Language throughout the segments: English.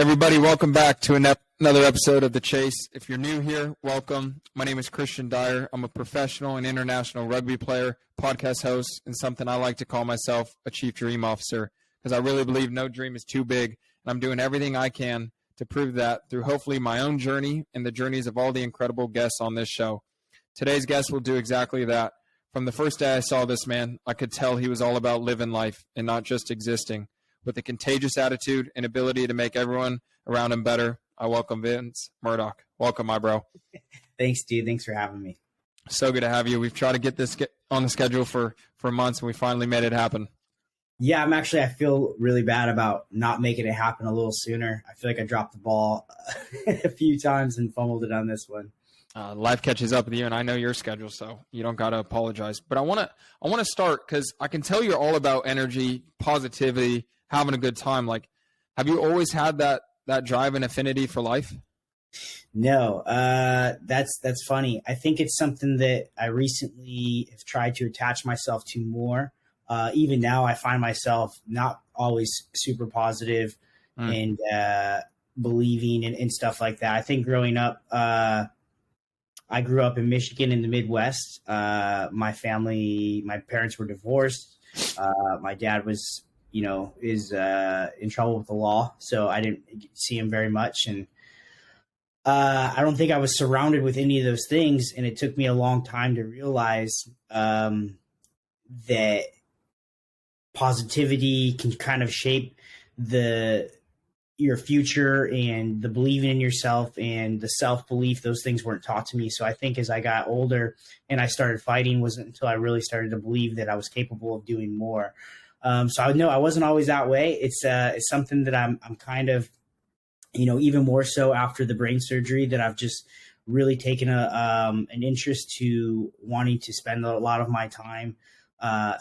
Everybody, welcome back to another episode of The Chase. If you're new here, welcome. My name is Christian Dyer. I'm a professional and international rugby player, podcast host, and something I like to call myself a chief dream officer, because I really believe no dream is too big, and I'm doing everything I can to prove that through hopefully my own journey and the journeys of all the incredible guests on this show. Today's guest will do exactly that. From the first day I saw this man, I could tell he was all about living life and not just existing. With a contagious attitude and ability to make everyone around him better, I welcome Vince Murdock. Welcome, my bro. Thanks, dude. Thanks for having me. So good to have you. We've tried to get this on the schedule for months, and we finally made it happen. Yeah, I feel really bad about not making it happen a little sooner. I feel like I dropped the ball a few times and fumbled it on this one. Life catches up with you, and I know your schedule, so you don't got to apologize. But I want to start because I can tell you're all about energy, positivity, having a good time. Like, have you always had that drive and affinity for life? No, that's funny. I think it's something that I recently have tried to attach myself to more. Even now, I find myself not always super positive and believing and stuff like that. I think growing up, I grew up in Michigan in the Midwest. My parents were divorced. My dad was is in trouble with the law, so I didn't see him very much. And I don't think I was surrounded with any of those things. And it took me a long time to realize that positivity can kind of shape your future, and the believing in yourself and the self-belief. Those things weren't taught to me. So I think as I got older and I started fighting, wasn't until I really started to believe that I was capable of doing more. So I know I wasn't always that way. It's something that I'm kind of, even more so after the brain surgery, that I've just really taken an interest to wanting to spend a lot of my time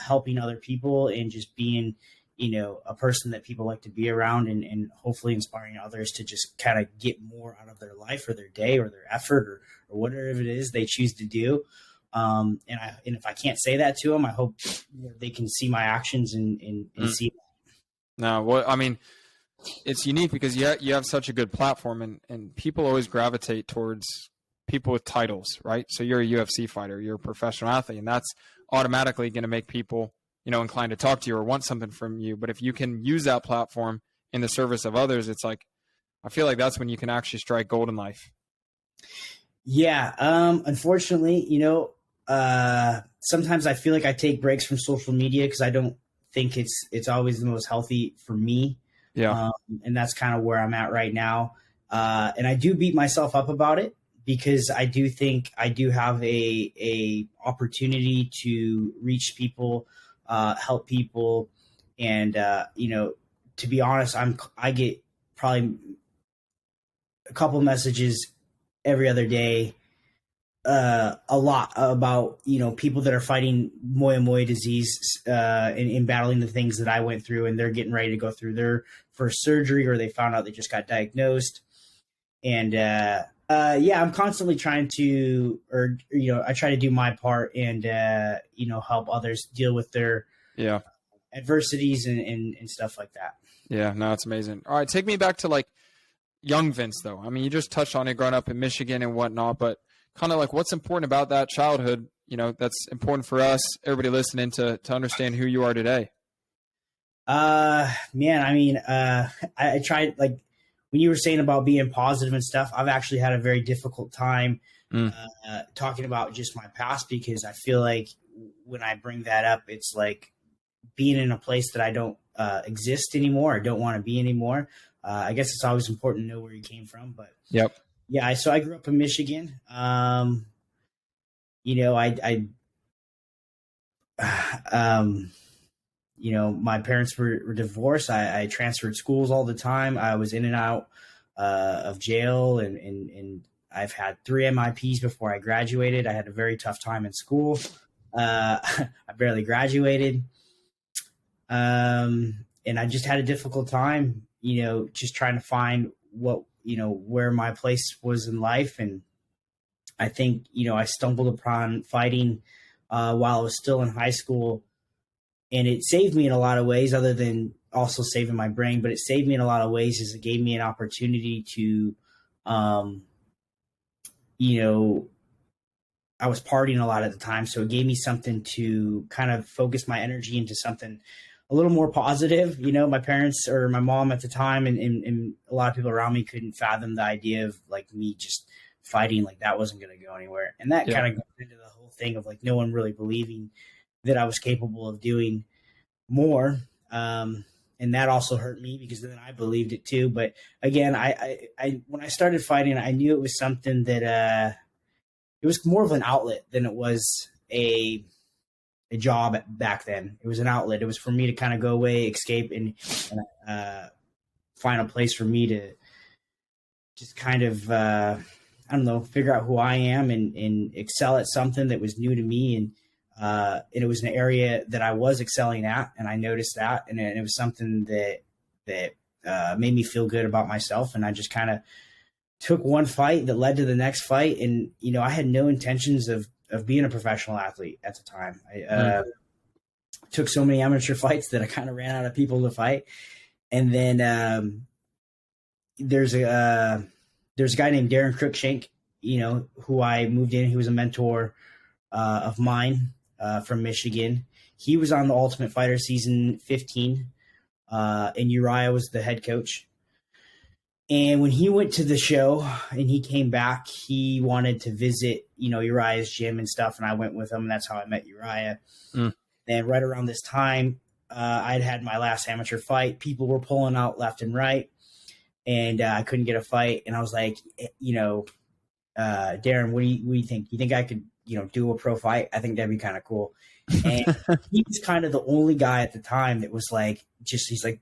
helping other people and just being, a person that people like to be around, and hopefully inspiring others to just kind of get more out of their life or their day or their effort or whatever it is they choose to do. And if I can't say that to them, I hope they can see my actions and see that. No, well, I mean, it's unique because you have such a good platform, and people always gravitate towards people with titles, right? So you're a UFC fighter, you're a professional athlete, and that's automatically going to make people, inclined to talk to you or want something from you. But if you can use that platform in the service of others, it's like, I feel like that's when you can actually strike gold in life. Yeah. Unfortunately, sometimes I feel like I take breaks from social media because I don't think it's always the most healthy for me. Yeah. And that's kind of where I'm at right now. And I do beat myself up about it because I do think I do have a opportunity to reach people, help people. And, to be honest, I get probably a couple messages every other day, a lot about, people that are fighting Moya disease, and battling the things that I went through, and they're getting ready to go through their first surgery, or they found out they just got diagnosed. And, I'm constantly trying to, I try to do my part and, help others deal with their adversities and stuff like that. Yeah, no, it's amazing. All right. Take me back to like young Vince though. I mean, you just touched on it growing up in Michigan and whatnot, but kind of like what's important about that childhood, that's important for us, everybody listening to understand who you are today. I tried, like when you were saying about being positive and stuff, I've actually had a very difficult time talking about just my past, because I feel like when I bring that up, it's like being in a place that I don't exist anymore. I don't want to be anymore. I guess it's always important to know where you came from, but yep. Yeah, so I grew up in Michigan. My parents were divorced. I transferred schools all the time. I was in and out of jail, and I've had 3 MIPs before I graduated. I had a very tough time in school. I barely graduated. And I just had a difficult time, just trying to find where my place was in life. And I think, I stumbled upon fighting while I was still in high school, and it saved me in a lot of ways, other than, also saving my brain, but it saved me in a lot of ways. Is it gave me an opportunity to, I was partying a lot at the time, so it gave me something to kind of focus my energy into something a little more positive. My parents or my mom at the time and a lot of people around me couldn't fathom the idea of like me just fighting, like that wasn't going to go anywhere. And that kind of goes into the whole thing of like no one really believing that I was capable of doing more. And that also hurt me because then I believed it too. But again, I when I started fighting, I knew it was something that, it was more of an outlet than it was a job back then. It was an outlet. It was for me to kind of go away, escape, and find a place for me to just kind of, figure out who I am and excel at something that was new to me. And it was an area that I was excelling at, and I noticed that, and it was something that made me feel good about myself. And I just kind of took one fight that led to the next fight. And, I had no intentions of being a professional athlete at the time. I took so many amateur fights that I kind of ran out of people to fight. And then there's a guy named Darren Cruikshank, who I moved in. He was a mentor of mine from Michigan. He was on the Ultimate Fighter season 15, and Urijah was the head coach. And when he went to the show and he came back, he wanted to visit, Urijah's gym and stuff. And I went with him. And that's how I met Urijah. And right around this time, I'd had my last amateur fight. People were pulling out left and right, and I couldn't get a fight. And I was like, Darren, what do you think? You think I could, do a pro fight? I think that'd be kind of cool. And he was kind of the only guy at the time that was like, he's like,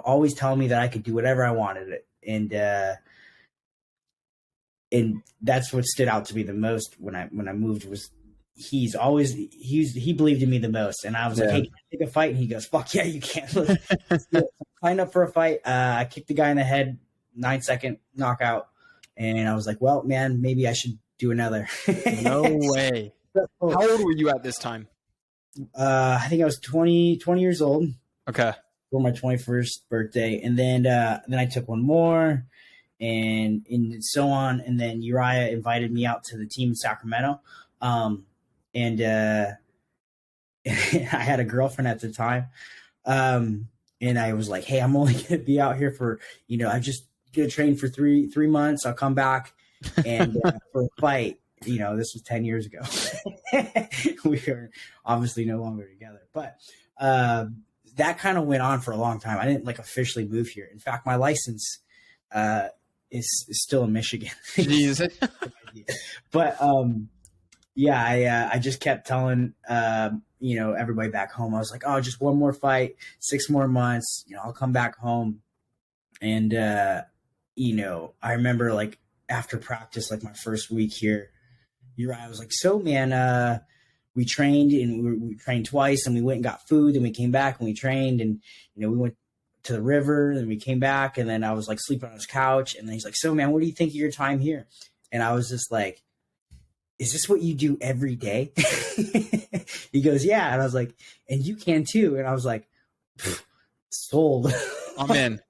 always telling me that I could do whatever I wanted it. And that's what stood out to me the most when I moved was he believed in me the most. And I was like, hey, can I take a fight? And he goes, fuck yeah, you can. Sign up for a fight. I kicked the guy in the head, 9-second knockout. And I was like, well, man, maybe I should do another. No way. How old were you at this time? I think I was 20 years old. Okay. For my 21st birthday. And then I took one more and so on. And then Urijah invited me out to the team in Sacramento. And I had a girlfriend at the time. And I was like, hey, I'm only going to be out here for, I'm just going to train for three months. I'll come back and for a fight. This was 10 years ago. We are obviously no longer together, but that kind of went on for a long time. I didn't officially move here. In fact, my license is still in Michigan. Jeez. But I just kept telling everybody back home. I was like, oh, just one more fight, 6 more months. I'll come back home. And I remember after practice, my first week here, Urijah was like, so man, we trained and we trained twice and we went and got food and we came back and we trained and, we went to the river and we came back and then I was sleeping on his couch. And then he's like, so man, what do you think of your time here? And I was just like, is this what you do every day? He goes, yeah. And I was like, and you can too. And I was like, sold. I'm in.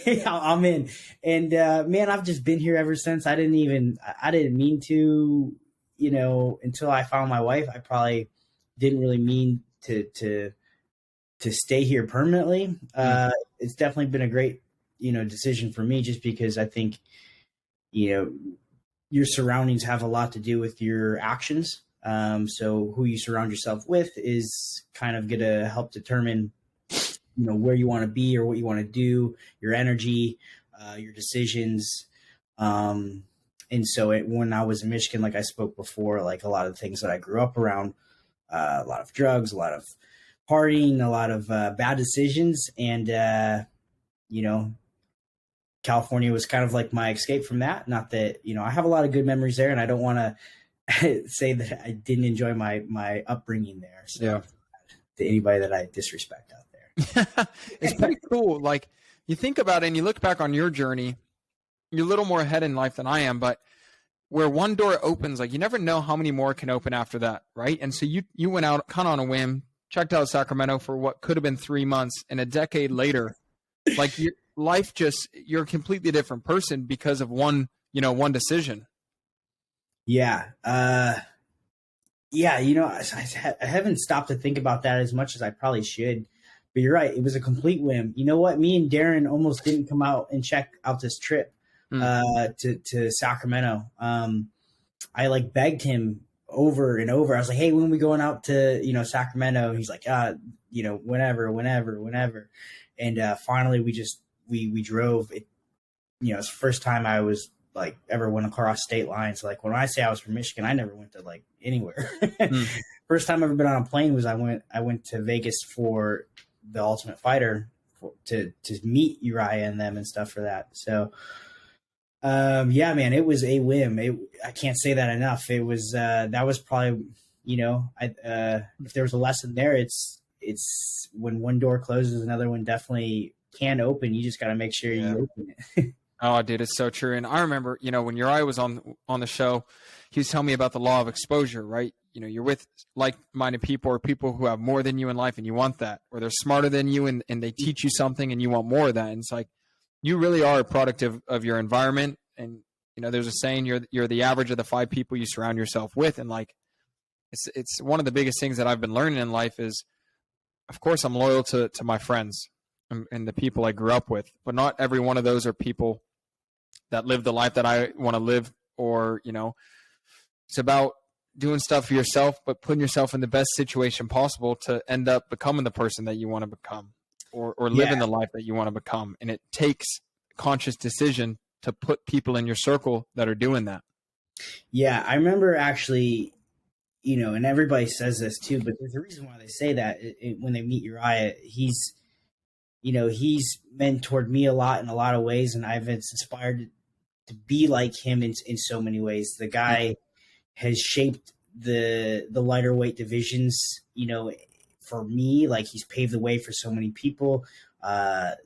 Yeah, I'm in. And man, I've just been here ever since. I didn't mean to, until I found my wife. I probably didn't really mean to stay here permanently. It's definitely been a great, decision for me just because I think, your surroundings have a lot to do with your actions. So who you surround yourself with is kind of going to help determine, where you want to be or what you want to do, your energy, your decisions. And so when I was in Michigan, like I spoke before, a lot of the things that I grew up around, a lot of drugs, a lot of partying, a lot of bad decisions. And, California was kind of my escape from that. Not that, I have a lot of good memories there and I don't want to say that I didn't enjoy my upbringing there. So yeah. To anybody that I disrespect out there. It's pretty cool. You think about it and you look back on your journey, you're a little more ahead in life than I am, but where one door opens, you never know how many more can open after that. Right. And so you went out kind of on a whim, checked out Sacramento for what could have been 3 months, and a decade later, Like your life just, you're a completely different person because of one decision. Yeah. Yeah. You know, I haven't stopped to think about that as much as I probably should, but you're right. It was a complete whim. You know what? Me and Darren almost didn't come out and check out this trip, to Sacramento. I like begged him over and over. I was like, hey, when are we going out to, Sacramento? He's like, whenever. And finally we drove. It's the first time I was like ever went across state lines. Like when I say I was from Michigan, I never went to like anywhere. First time I've ever been on a plane was I went to Vegas for the Ultimate Fighter to meet Urijah and them and stuff for that. So, yeah, man, it was a whim. I can't say that enough. It was, that was probably, if there was a lesson there, it's when one door closes, another one definitely can open. You just got to make sure you open it. Oh, dude, it's so true. And I remember, when Urijah was on the show, he was telling me about the law of exposure, right? You're with like-minded people or people who have more than you in life and you want that, or they're smarter than you and they teach you something and you want more of that. And it's like, you really are a product of your environment. And, there's a saying, you're the average of the 5 people you surround yourself with. And like, it's one of the biggest things that I've been learning in life is, of course, I'm loyal to my friends and the people I grew up with, but not every one of those are people that live the life that I want to live, or, it's about doing stuff for yourself, but putting yourself in the best situation possible to end up becoming the person that you want to become, or living the life that you want to become. And it takes conscious decision to put people in your circle that are doing that. Yeah. I remember actually, and everybody says this too, but there's a reason why they say that when they meet Urijah. He's mentored me a lot in a lot of ways, and I've been inspired to be like him in so many ways. The guy has shaped the lighter weight divisions, for me. Like, he's paved the way for so many people. The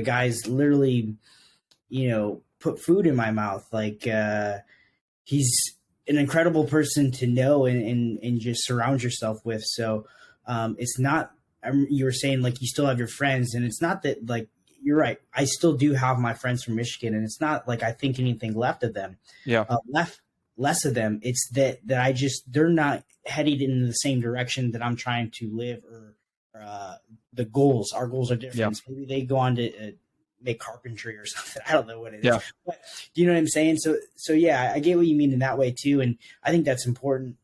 guy's literally, put food in my mouth. Like, he's an incredible person to know and just surround yourself with. So it's not, you were saying like you still have your friends, and it's not that, like, you're right, I still do have my friends from Michigan, and it's not like I think anything left of them. Yeah. Less of them. It's that I just, they're not headed in the same direction that I'm trying to live, or the goals. Our goals are different. Yeah. Maybe they go on to make carpentry or something. I don't know what it is. Yeah. But do you know what I'm saying? So yeah, I get what you mean in that way too. And I think that's important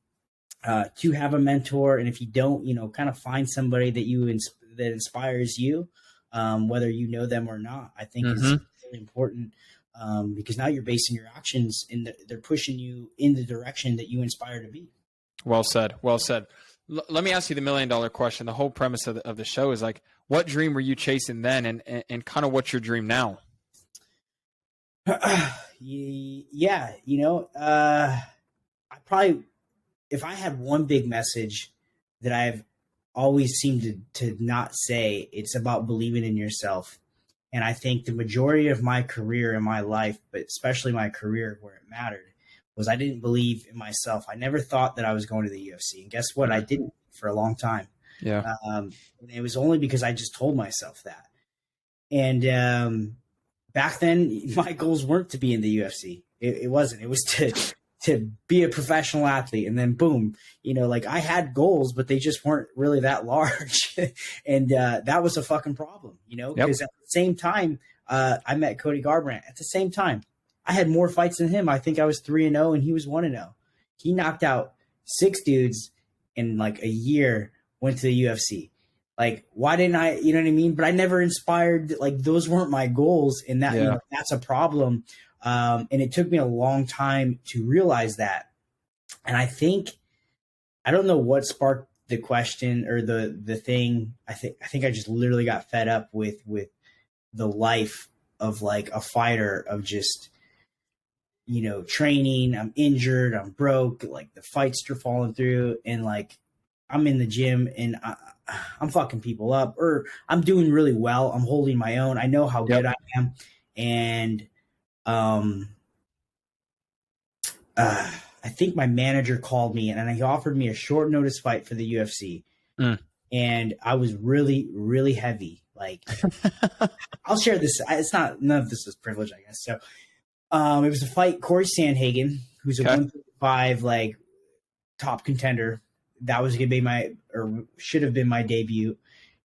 to have a mentor. And if you don't, kind of find somebody that inspires you, whether you know them or not. I think it's really important, because now you're basing your actions and they're pushing you in the direction that you inspire to be. Well said. Well said. Let me ask you the $1 million question. The whole premise of the show is like, what dream were you chasing then, and kind of what's your dream now? Yeah. I probably, if I had one big message that I've always seemed to not say, it's about believing in yourself. And I think the majority of my career in my life, but especially my career where it mattered, was I didn't believe in myself. I never thought that I was going to the UFC. And guess what? I didn't for a long time. Yeah. And it was only because I just told myself that. And back then, my goals weren't to be in the UFC. It wasn't. It was to be a professional athlete. And then boom, like, I had goals, but they just weren't really that large. And that was a fucking problem, because at the same time, I met Cody Garbrandt. At the same time, I had more fights than him. I think I was 3-0 and he was 1-0. He knocked out 6 dudes in like a year, went to the UFC. Like, why didn't I, you know what I mean? But I never inspired, like, those weren't my goals. And that, that's a problem. And it took me a long time to realize that. And I don't know what sparked the question or the thing. I think I just literally got fed up with the life of like a fighter, of just, training. I'm injured. I'm broke. Like, the fights are falling through, and like, I'm in the gym and I'm fucking people up, or I'm doing really well. I'm holding my own. I know how good I am. And, I think my manager called me and he offered me a short notice fight for the UFC. And I was really, really heavy. Like, I'll share this. It's not, none of this is privilege, I guess. So, it was a fight, Corey Sandhagen, who's a 135, like, top contender. That was going to be should have been my debut.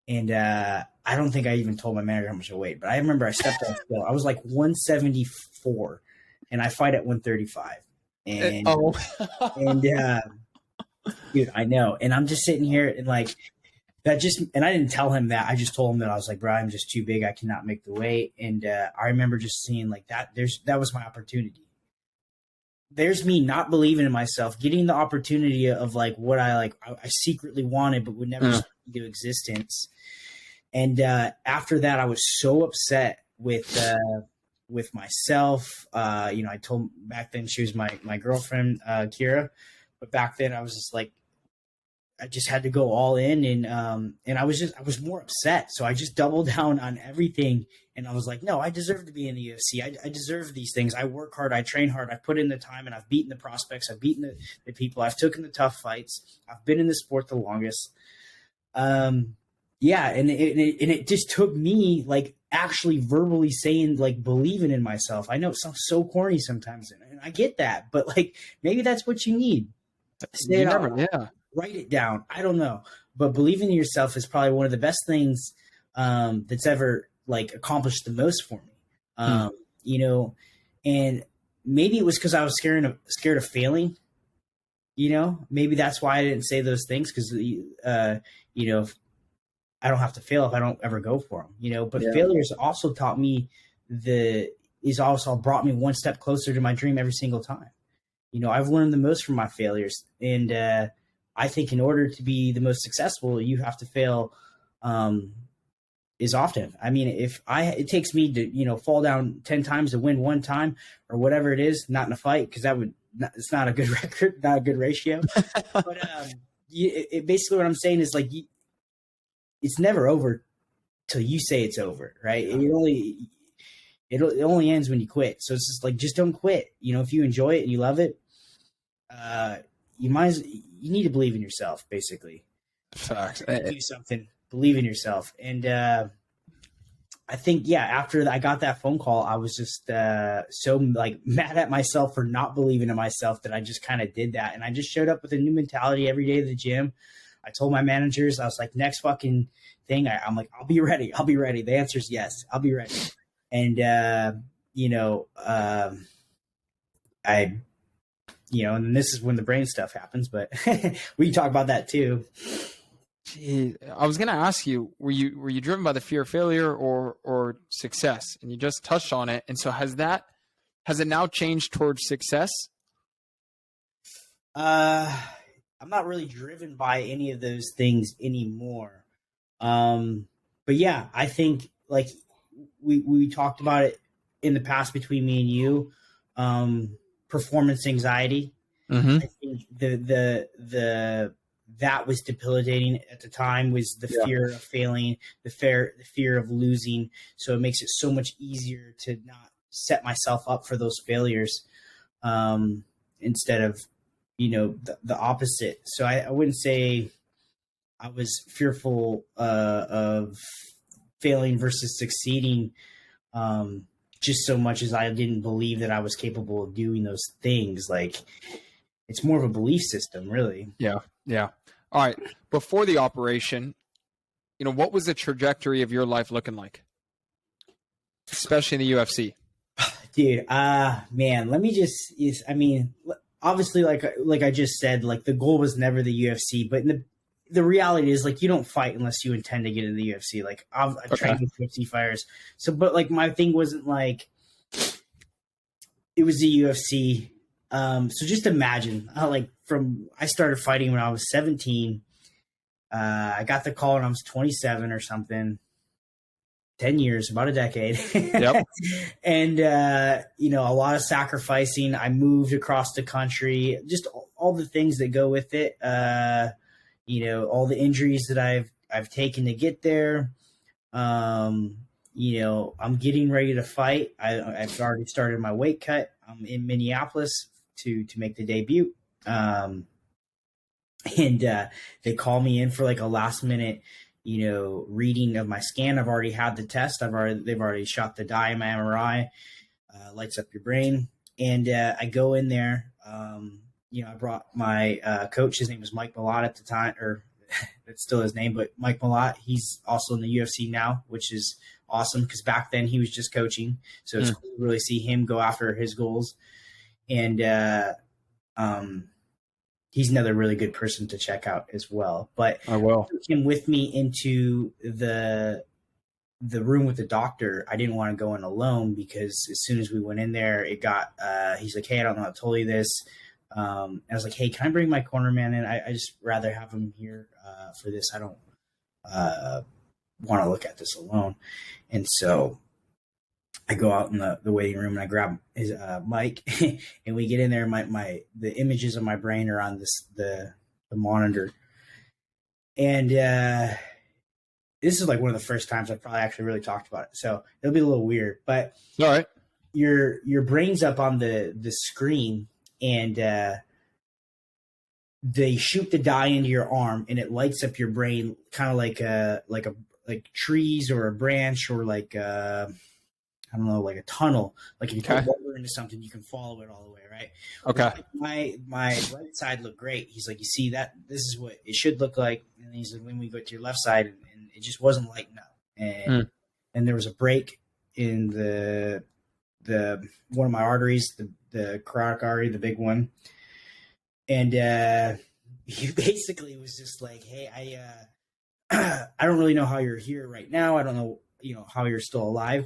And I don't think I even told my manager how much I weighed, but I remember I stepped on scale. I was like 174, and I fight at 135. And, dude, I know. And I'm just sitting here and like that and I didn't tell him that. I just told him that I was like, bro, I'm just too big. I cannot make the weight. And I remember just seeing like that. That was my opportunity. There's me not believing in myself, getting the opportunity of like what I secretly wanted, but would never speak into existence. And after that, I was so upset with myself. I told back then she was my girlfriend, Kira, but back then I was just like, I just had to go all in, and I was more upset. So I just doubled down on everything. And I was like, no, I deserve to be in the UFC. I deserve these things. I work hard. I train hard. I put in the time, and I've beaten the prospects. I've beaten the people. I've taken the tough fights. I've been in the sport the longest. Yeah. And it just took me like actually verbally saying, like, believing in myself. I know it sounds so corny sometimes, and I get that, but like, maybe that's what you need. Say it out loud. Write it down. I don't know, but believing in yourself is probably one of the best things that's ever like accomplished the most for me. And maybe it was because I was scared of failing. Maybe that's why I didn't say those things, because I don't have to fail if I don't ever go for them. But failures also taught me also brought me one step closer to my dream every single time. I've learned the most from my failures, and I think in order to be the most successful, you have to fail as often. I mean, it takes me to, fall down 10 times to win one time or whatever it is, not in a fight, because it's not a good record, not a good ratio. But basically what I'm saying is like, it's never over till you say it's over, right? It only ends when you quit. So it's just like, just don't quit. If you enjoy it and you love it, you need to believe in yourself, basically. Facts. Do something, believe in yourself. And I think, after I got that phone call, I was just so like mad at myself for not believing in myself that I just kind of did that. And I just showed up with a new mentality every day to the gym. I told my managers, I was like, next fucking thing, I'm like, I'll be ready. The answer is yes, I'll be ready. And, and this is when the brain stuff happens, but we can talk about that too. Gee, I was going to ask you, were you driven by the fear of failure or success? And you just touched on it. And so has it now changed towards success? I'm not really driven by any of those things anymore. But yeah, I think like we talked about it in the past between me and you, performance anxiety. Mm-hmm. I think that was debilitating at the time, was the fear of failing, the fear of losing. So it makes it so much easier to not set myself up for those failures, instead of, the opposite. So I wouldn't say I was fearful of failing versus succeeding, just so much as I didn't believe that I was capable of doing those things. Like, it's more of a belief system, really. Yeah. Yeah. All right. Before the operation, what was the trajectory of your life looking like? Especially in the UFC. Dude, man, let me just, obviously, like I just said, like the goal was never the UFC, but the reality is, like, you don't fight unless you intend to get in the UFC. Like, I've trained with UFC fighters. So, but like, my thing wasn't like, it was the UFC. So just imagine how, like, I started fighting when I was 17. I got the call when I was 27 or something. 10 years, about a decade. Yep. And, a lot of sacrificing. I moved across the country, just all the things that go with it. All the injuries that I've taken to get there. I'm getting ready to fight. I've already started my weight cut. I'm in Minneapolis to make the debut. And they call me in for like a last minute, reading of my scan. I've already had the test. They've already shot the dye in my MRI, lights up your brain. And I go in there. I brought my coach. His name was Mike Malott at the time, or that's still his name, but Mike Malott. He's also in the UFC now, which is awesome because back then he was just coaching. So it's cool to really see him go after his goals. And he's another really good person to check out as well. But I will. I took him with me into the room with the doctor. I didn't want to go in alone because as soon as we went in there, it got he's like, hey, I don't know how to tell you this. I was like, hey, can I bring my corner man in? I just rather have him here for this. I don't want to look at this alone. And so I go out in the waiting room and I grab his mic and we get in there. The images of my brain are on the monitor. And this is like one of the first times I've probably actually really talked about it. So it'll be a little weird, but all right. Your brain's up on the screen and they shoot the dye into your arm and it lights up your brain kind of like trees or a branch or like I don't know, like a tunnel. Like if you put water into something, you can follow it all the way, right? Okay. My right side looked great. He's like, you see that? This is what it should look like. And he's like, when we go to your left side, and it just wasn't lighting up. And and there was a break in the one of my arteries, the carotid artery, the big one. And he basically was just like, hey, I don't really know how you're here right now. I don't know, how you're still alive,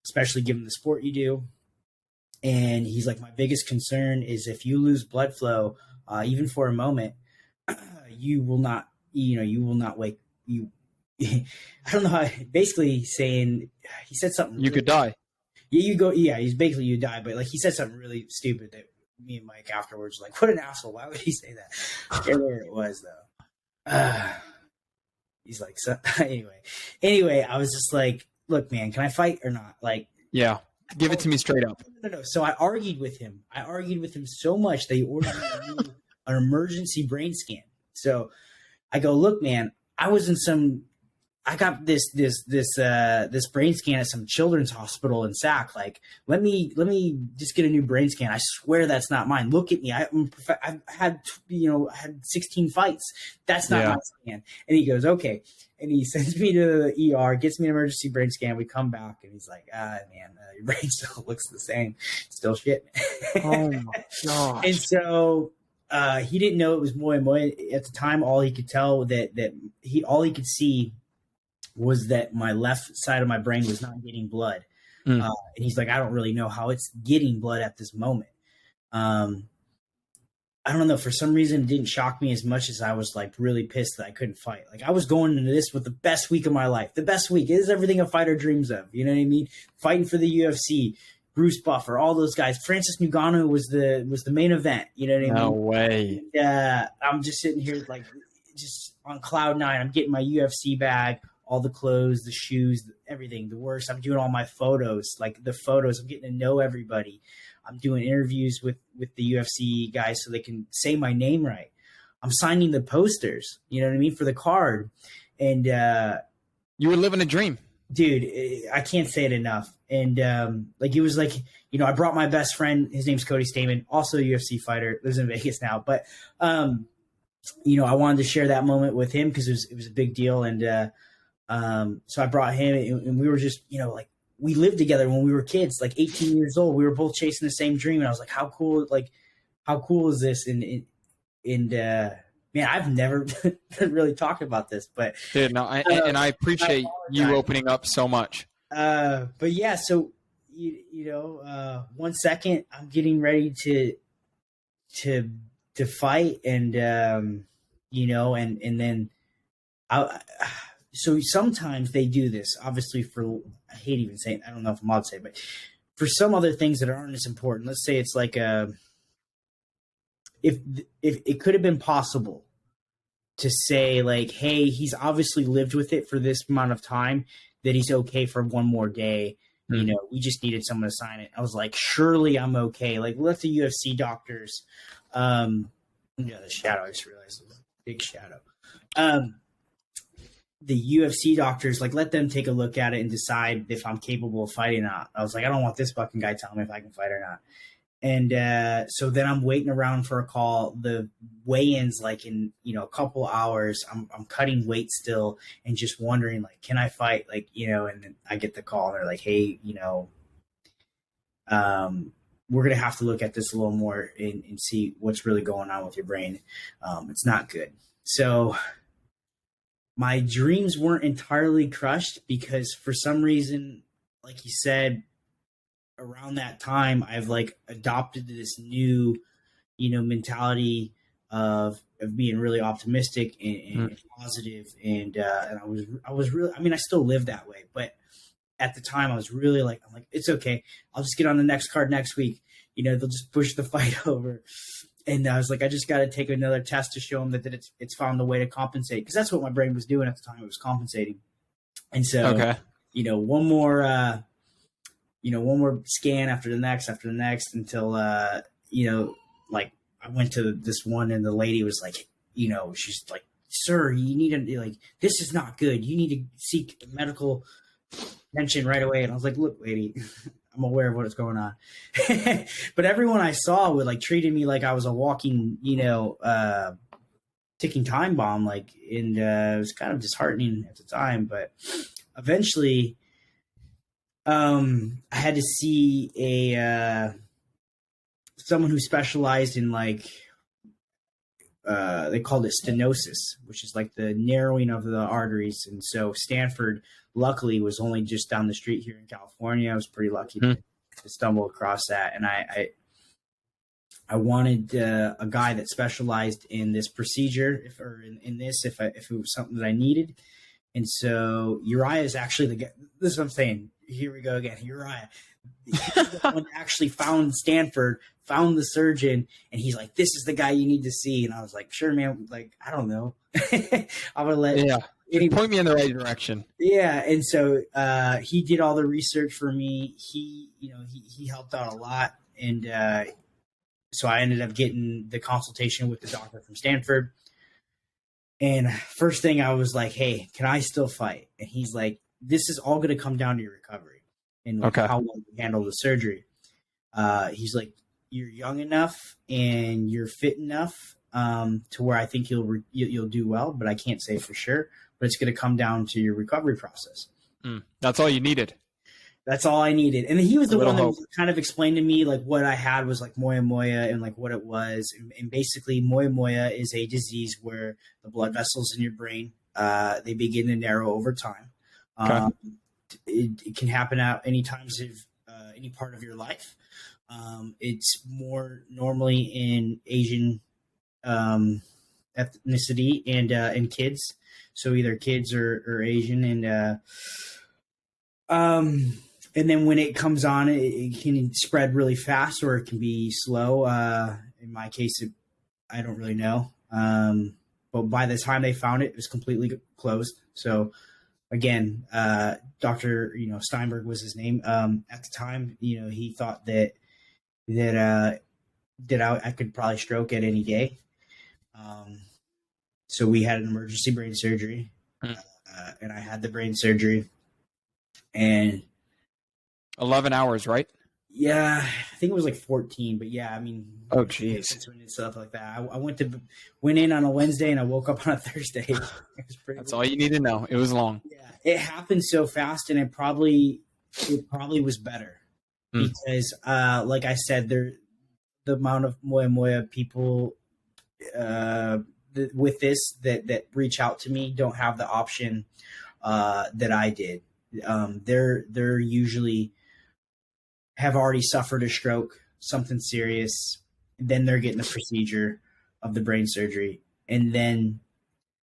especially given the sport you do. And he's like, my biggest concern is if you lose blood flow, even for a moment, you will not wake you. I don't know how, basically saying, he said something. You could die. Yeah, he's basically, you die. But like, he said something really stupid that me and Mike afterwards were like, what an asshole. Why would he say that? I can't remember what it was though. He's like, so anyway, I was just like, look, man, can I fight or not? Like, yeah, give it to me straight up. No. So I argued with him. So much that he ordered an emergency brain scan. So I go, look, man, I got this brain scan at some children's hospital in Sac. Like, let me just get a new brain scan. I swear that's not mine. Look at me. I've had 16 fights. That's not my scan. And he goes, okay. And he sends me to the ER, gets me an emergency brain scan. We come back and he's like, man, your brain still looks the same. Still shit. Oh my gosh. And so he didn't know it was moi moi at the time. All he could tell all he could see was that my left side of my brain was not getting blood. And he's like, I don't really know how it's getting blood at this moment. I don't know. For some reason, it didn't shock me as much as I was like really pissed that I couldn't fight. Like I was going into this with the best week of my life. The best week. It is everything a fighter dreams of. You know what I mean? Fighting for the UFC, Bruce Buffer, all those guys. Francis Ngannou was the main event. You know what I mean? No way. I'm just sitting here like just on cloud nine. I'm getting my UFC bag, all the clothes, the shoes, everything, the works. I'm doing all my photos, like the photos. I'm getting to know everybody. I'm doing interviews with the UFC guys so they can say my name right. I'm signing the posters, you know what I mean, for the card. And you were living a dream. Dude, I can't say it enough. And it was like, I brought my best friend. His name's Cody, also a UFC fighter, lives in Vegas now. But, I wanted to share that moment with him because it was a big deal. And so I brought him and we were just, we lived together when we were kids, like 18 years old. We were both chasing the same dream. And I was like, how cool is this? And man, I've never really talked about this, but dude, no, I appreciate you opening up so much. But yeah, so, 1 second I'm getting ready to fight and, and then so sometimes they do this, obviously I hate even saying, I don't know if I'm allowed to say, but for some other things that aren't as important, let's say it's like if it could have been possible to say like, hey, he's obviously lived with it for this amount of time that he's okay for one more day. We just needed someone to sign it. I was like, surely I'm okay. Like, let the UFC doctors, the shadow, I just realized it was a big shadow. the UFC doctors, like, let them take a look at it and decide if I'm capable of fighting or not. I was like, I don't want this fucking guy telling me if I can fight or not. And so then I'm waiting around for a call. The weigh-ins, like in, a couple hours, I'm cutting weight still and just wondering, like, can I fight? Like, and then I get the call and they're like, hey, we're going to have to look at this a little more and see what's really going on with your brain. It's not good. So my dreams weren't entirely crushed because for some reason, like you said, around that time, I've like adopted this new, mentality of being really optimistic and positive. And I was really, I still live that way, but at the time I was really like, I'm like, it's okay. I'll just get on the next card next week. They'll just push the fight over. And I was like, I just got to take another test to show them that it's found a way to compensate. Cause that's what my brain was doing at the time. It was compensating. And so, one more scan after the next until, like I went to this one and the lady was like, she's like, sir, you need to, like, this is not good. You need to seek medical attention right away. And I was like, look, lady, I'm aware of what's going on. But everyone I saw would like treated me like I was a walking, ticking time bomb. Like, and it was kind of disheartening at the time, but eventually, I had to see someone who specialized in like they called it stenosis, which is like the narrowing of the arteries. And so Stanford, luckily, was only just down the street here in California. I was pretty lucky to stumble across that, and I wanted a guy that specialized in this procedure, if it was something that I needed. And so Urijah is actually the guy. This is what I'm saying. Here we go again. Urijah. He's the one that actually found Stanford, found the surgeon, and he's like, this is the guy you need to see. And I was like, sure, man. Like, I don't know. I'm going to let point me in the right direction. Yeah. And so he did all the research for me. He helped out a lot. And so I ended up getting the consultation with the doctor from Stanford. And first thing I was like, hey, can I still fight? And he's like, this is all going to come down to your recovery and how well you handle the surgery. He's like, you're young enough and you're fit enough to where I think you'll do well, but I can't say for sure. But it's going to come down to your recovery process. That's all you needed. That's all I needed. And he was the one that kind of explained to me like what I had was like moya moya and like what it was. And basically moya moya is a disease where the blood vessels in your brain, they begin to narrow over time. It can happen at any times of any part of your life. It's more normally in Asian ethnicity and in kids. So either kids or Asian. And then when it comes on, it can spread really fast or it can be slow. In my case, I don't really know. But by the time they found it, it was completely closed. So again, Dr. Steinberg was his name. At the time, he thought that I could probably stroke at any day. So we had an emergency brain surgery, and I had the brain surgery, and 11 hours, right? Yeah, I think it was like 14, but yeah, oh jeez, stuff like that. I went in on a Wednesday and I woke up on a Thursday. That's all you need to know. It was long. Yeah, it happened so fast, and it probably was better because, like I said, the amount of moya moya people with this that reach out to me don't have the option that I did. They're usually have already suffered a stroke, something serious, then they're getting the procedure of the brain surgery, and then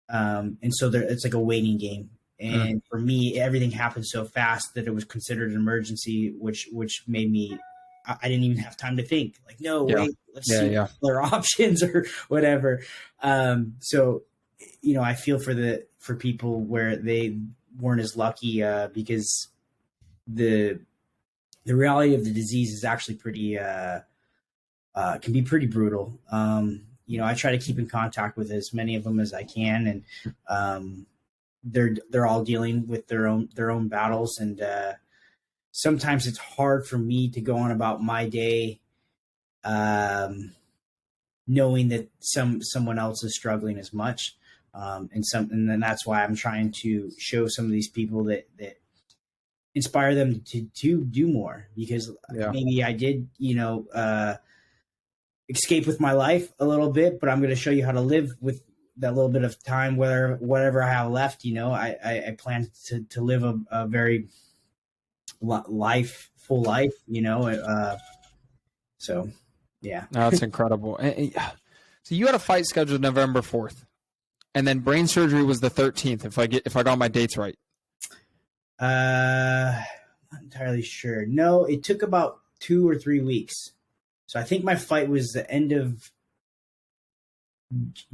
and so it's like a waiting game. And for me, everything happened so fast that it was considered an emergency, which made me I didn't even have time to think. Like, no, wait, let's see other options or whatever. So I feel for people where they weren't as lucky because the reality of the disease is actually pretty can be pretty brutal. I try to keep in contact with as many of them as I can, and they're all dealing with their own battles, and sometimes it's hard for me to go on about my day, knowing that someone else is struggling as much, and then that's why I'm trying to show some of these people that inspire them to do more, because maybe I did, escape with my life a little bit, but I'm going to show you how to live with that little bit of time, whatever I have left. I plan to live a very full life, so yeah. No, that's incredible. So you had a fight scheduled November 4th, and then brain surgery was the 13th, if I got my dates right. Not entirely sure. No, it took about 2 or 3 weeks. So I think my fight was the end of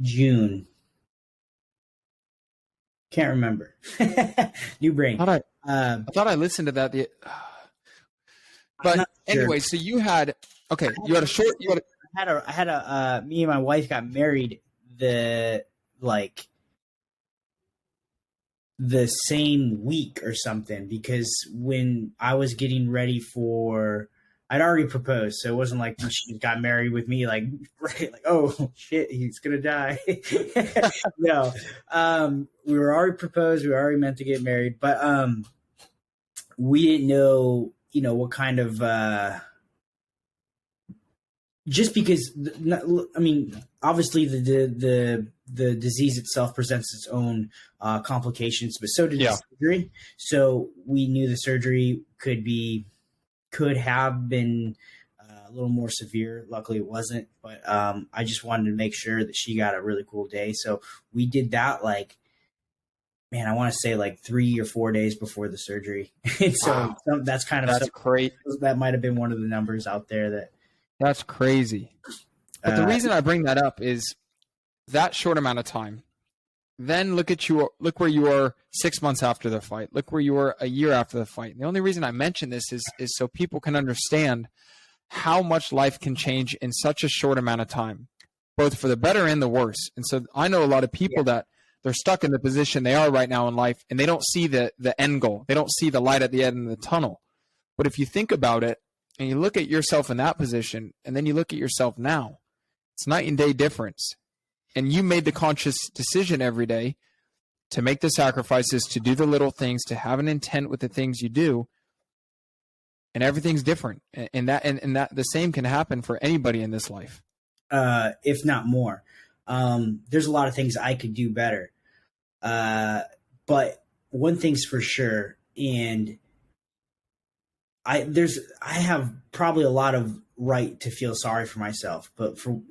June. Can't remember. New brain. I thought I listened to that. But anyway, so you had a short. I had a. Me and my wife got married the same week or something, because when I was getting ready I'd already proposed, so it wasn't like she got married with me, like oh shit, he's gonna die. No, we were already proposed, we were already meant to get married, but we didn't know, what kind of. Just because, obviously the disease itself presents its own complications, but so did the surgery. So we knew the surgery could have been a little more severe. Luckily it wasn't, but I just wanted to make sure that she got a really cool day. So we did that I want to say 3 or 4 days before the surgery. And so that's great. That might've been one of the numbers out there That's crazy. But the reason I bring that up is that short amount of time. Then look where you are 6 months after the fight. Look where you were a year after the fight. And the only reason I mention this is so people can understand how much life can change in such a short amount of time, both for the better and the worse. And so I know a lot of people that they're stuck in the position they are right now in life, and they don't see the end goal. They don't see the light at the end of the tunnel. But if you think about it, and you look at yourself in that position, and then you look at yourself now, it's night and day difference. And you made the conscious decision every day to make the sacrifices, to do the little things, to have an intent with the things you do. And everything's different. And that the same can happen for anybody in this life. If not more. There's a lot of things I could do better. But one thing's for sure, and I have probably a lot of right to feel sorry for myself, but for,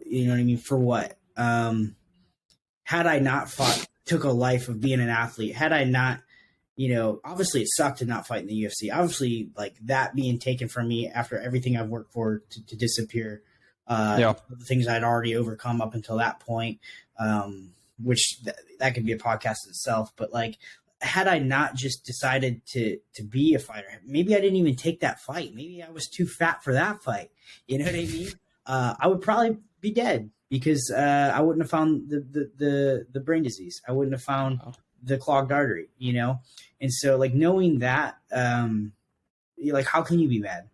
for what? Had I not took a life of being an athlete, had I not, obviously it sucked to not fight in the UFC. Obviously, that being taken from me after everything I've worked for to disappear, the things I'd already overcome up until that point, which that could be a podcast itself, but had I not just decided to be a fighter, maybe I didn't even take that fight. Maybe I was too fat for that fight. You know what I mean? I would probably be dead, because I wouldn't have found the brain disease. I wouldn't have found the clogged artery, And so knowing that, how can you be mad?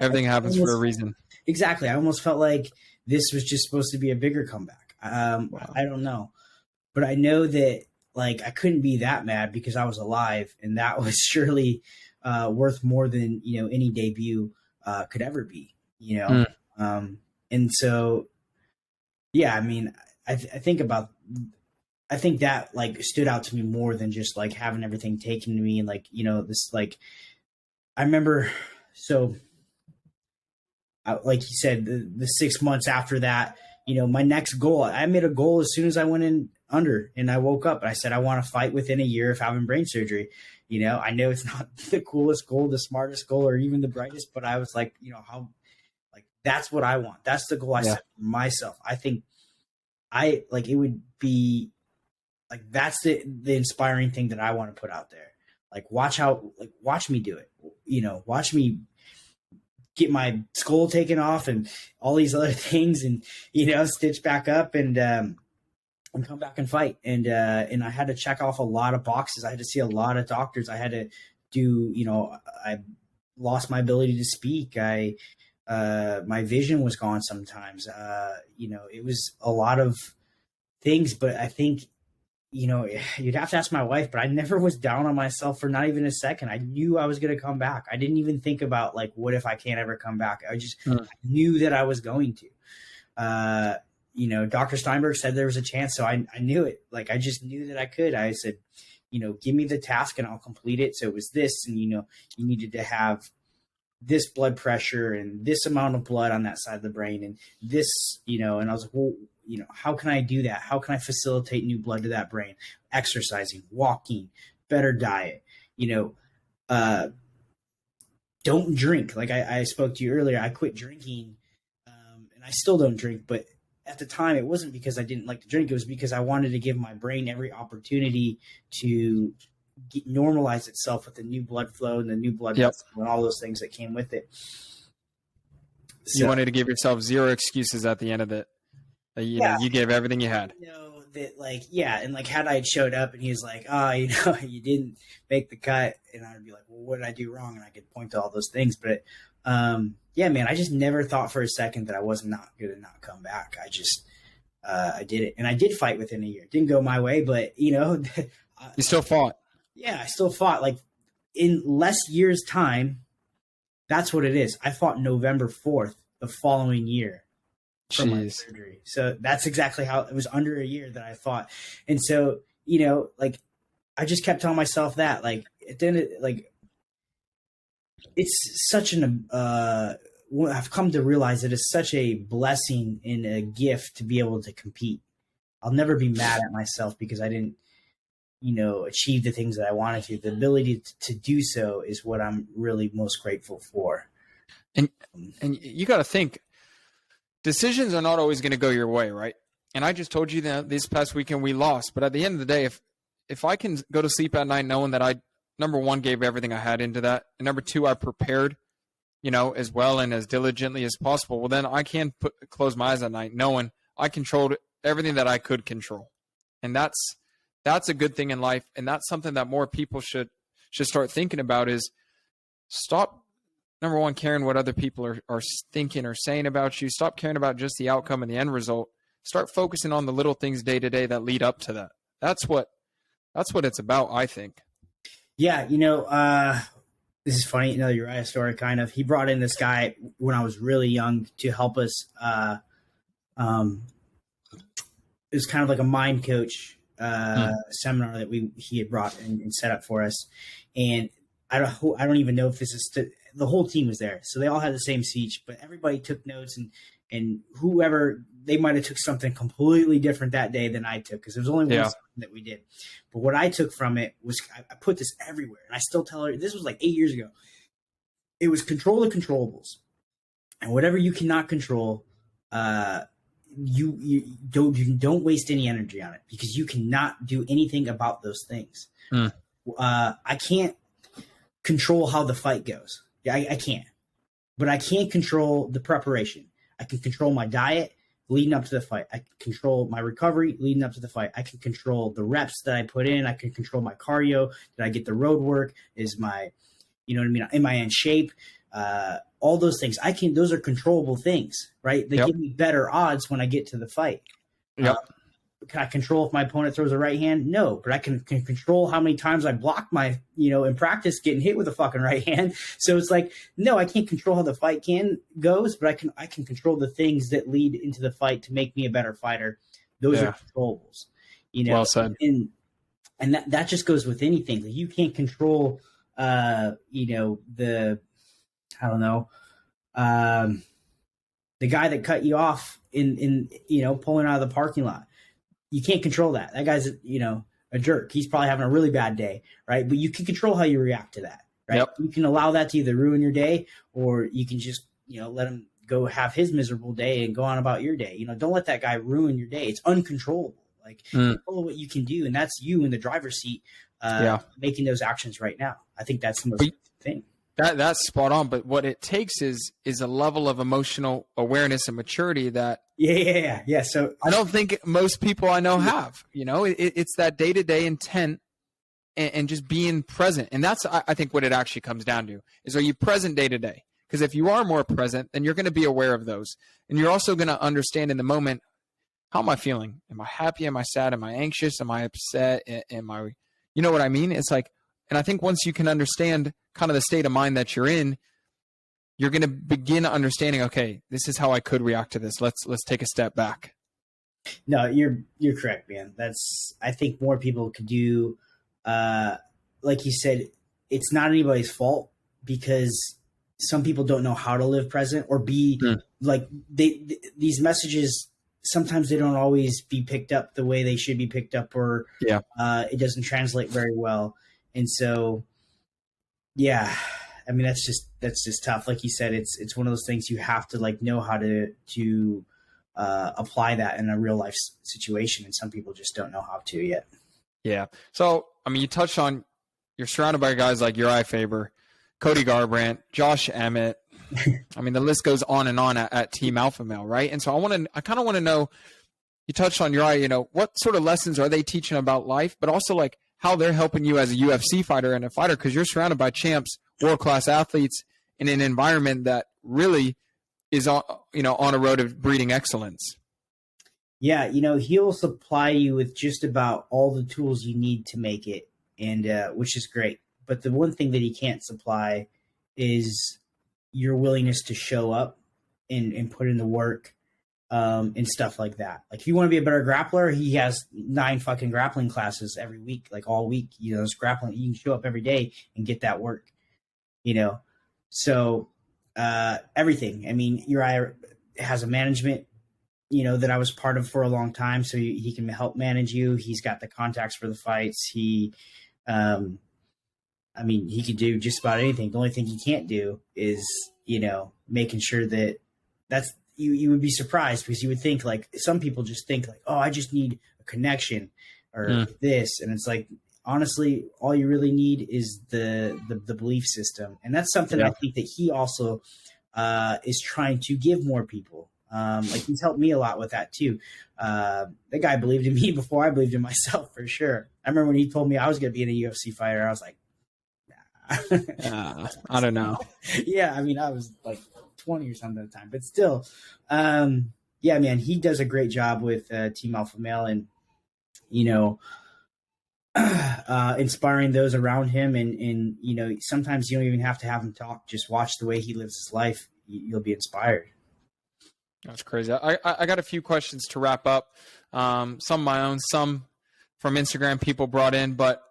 Everything happens for a reason. Exactly. I almost felt like this was just supposed to be a bigger comeback. I don't know, but I know that I couldn't be that mad, because I was alive, and that was surely worth more than any debut could ever be. And so, yeah, I think that stood out to me more than just having everything taken to me, and this I remember. So, like you said, the 6 months after that, my next goal, I made a goal as soon as I went in under and I woke up, and I said, I want to fight within a year of having brain surgery. I know it's not the coolest goal, the smartest goal, or even the brightest, but I was that's what I want. That's the goal I set for myself. I think it would be that's the inspiring thing that I want to put out there. Watch me do it, watch me get my skull taken off and all these other things, and stitch back up, and and come back and fight. And I had to check off a lot of boxes. I had to see a lot of doctors. I had to do, I lost my ability to speak. My vision was gone sometimes. It was a lot of things, but I think, you'd have to ask my wife, but I never was down on myself for not even a second. I knew I was going to come back. I didn't even think about like, what if I can't ever come back? I just knew that I was going to. Dr. Steinberg said there was a chance, so I knew it. Like, I just knew that I could. I said, give me the task and I'll complete it. So it was this, and, you needed to have this blood pressure and this amount of blood on that side of the brain and this, and I was like, well, how can I do that? How can I facilitate new blood to that brain? Exercising, walking, better diet, don't drink. Like I spoke to you earlier, I quit drinking, and I still don't drink, but at the time it wasn't because I didn't like to drink. It was because I wanted to give my brain every opportunity to normalize itself with the new blood flow and the new blood vessel and all those things that came with it. So, you wanted to give yourself zero excuses at the end of it. You gave everything you had. And like had I showed up and he was like, you didn't make the cut, and I'd be like, well, what did I do wrong? And I could point to all those things. But man, I just never thought for a second that I was not going to not come back. I just I did it, and I did fight within a year. It didn't go my way, but you still fought. Yeah, I still fought. Like in less years' time, that's what it is. I fought November 4th the following year from my surgery. So that's exactly how it was, under a year that I fought. And so, I just kept telling myself that, like, at the end of, it's such I've come to realize that it's such a blessing and a gift to be able to compete. I'll never be mad at myself because I didn't, achieve the things that I wanted to. The ability to do so is what I'm really most grateful for. And you got to think, decisions are not always going to go your way, right? And I just told you that this past weekend we lost. But at the end of the day, if I can go to sleep at night knowing that I, number one, gave everything I had into that, and number two, I prepared, as well and as diligently as possible, well, then I can close my eyes at night knowing I controlled everything that I could control. And that's a good thing in life. And that's something that more people should start thinking about, is stop, number one, caring what other people are thinking or saying about you. Stop caring about just the outcome and the end result. Start focusing on the little things day to day that lead up to that. That's what it's about, I think. Yeah. This is funny. Urijah story, kind of. He brought in this guy when I was really young to help us. It was kind of like a mind coach seminar that he had brought and set up for us. And I don't even know if this is the whole team was there. So they all had the same speech, but everybody took notes, and whoever, they might've took something completely different that day than I took, because there was only one that we did. But what I took from it was, I put this everywhere, and I still tell her, this was like 8 years ago. It was control the controllables, and whatever you cannot control, you don't waste any energy on it, because you cannot do anything about those things. I can't control how the fight goes. I can't, but I can't control the preparation. I can control my diet leading up to the fight. I can control my recovery leading up to the fight. I can control the reps that I put in. I can control my cardio. Did I get the road work? Is my, am I in shape? All those things those are controllable things, right? They give me better odds when I get to the fight. Yep. Can I control if my opponent throws a right hand? No, but I can control how many times I block my, in practice getting hit with a fucking right hand. So it's like, no, I can't control how the fight goes, but I can control the things that lead into the fight to make me a better fighter. Those are controllables, Well said. And that just goes with anything. Like, you can't control, the guy that cut you off in pulling out of the parking lot. You can't control that. That guy's, a jerk. He's probably having a really bad day, right? But you can control how you react to that, right? Yep. You can allow that to either ruin your day, or you can just, let him go have his miserable day and go on about your day. Don't let that guy ruin your day. It's uncontrollable. Like, control what you can do, and that's you in the driver's seat, making those actions right now. I think that's the most thing. That's spot on. But what it takes is a level of emotional awareness and maturity that Yeah. So I don't think most people I know have. It's that day-to-day intent and just being present. And that's, I think, what it actually comes down to is, are you present day to day? Because if you are more present, then you're going to be aware of those. And you're also going to understand in the moment, how am I feeling? Am I happy? Am I sad? Am I anxious? Am I upset? Am I, you know what I mean? It's like, and I think once you can understand kind of the state of mind that you're in, you're going to begin understanding, okay, this is how I could react to this. Let's take a step back. No, you're correct, man. I think more people could do, like you said, it's not anybody's fault, because some people don't know how to live present or be like these messages. Sometimes they don't always be picked up the way they should be picked up, or it doesn't translate very well. And so, yeah, I mean, that's just tough. Like you said, it's one of those things you have to like know how to apply that in a real life situation. And some people just don't know how to yet. Yeah. So, I mean, you touched on, you're surrounded by guys like Urijah Faber, Cody Garbrandt, Josh Emmett. I mean, the list goes on and on at Team Alpha Male, right? And so I kind of want to know, you touched on Urijah, what sort of lessons are they teaching about life, but also like how they're helping you as a UFC fighter and a fighter, because you're surrounded by champs, world-class athletes in an environment that really is on a road of breeding excellence. Yeah, he'll supply you with just about all the tools you need to make it, and which is great. But the one thing that he can't supply is your willingness to show up and put in the work and stuff like that. Like, if you want to be a better grappler, he has 9 fucking grappling classes every week, like all week. It's grappling. You can show up every day and get that work. So everything. I mean, Urijah has a management, that I was part of for a long time, so he can help manage you. He's got the contacts for the fights. He could do just about anything. The only thing he can't do is, making sure that's you would be surprised, because you would think, like, some people just think like, oh, I just need a connection or this. And it's like, honestly, all you really need is the belief system. And that's something I think that he also is trying to give more people. Like, he's helped me a lot with that too. That guy believed in me before I believed in myself, for sure. I remember when he told me I was going to be a UFC fighter, I was like, I don't know. Yeah, I mean, I was like 20 or something at the time, but still, yeah, man, he does a great job with Team Alpha Male, and inspiring those around him, and sometimes you don't even have to have him talk. Just watch the way he lives his life. You'll be inspired. That's crazy. I got a few questions to wrap up. Some of my own, some from Instagram people brought in, but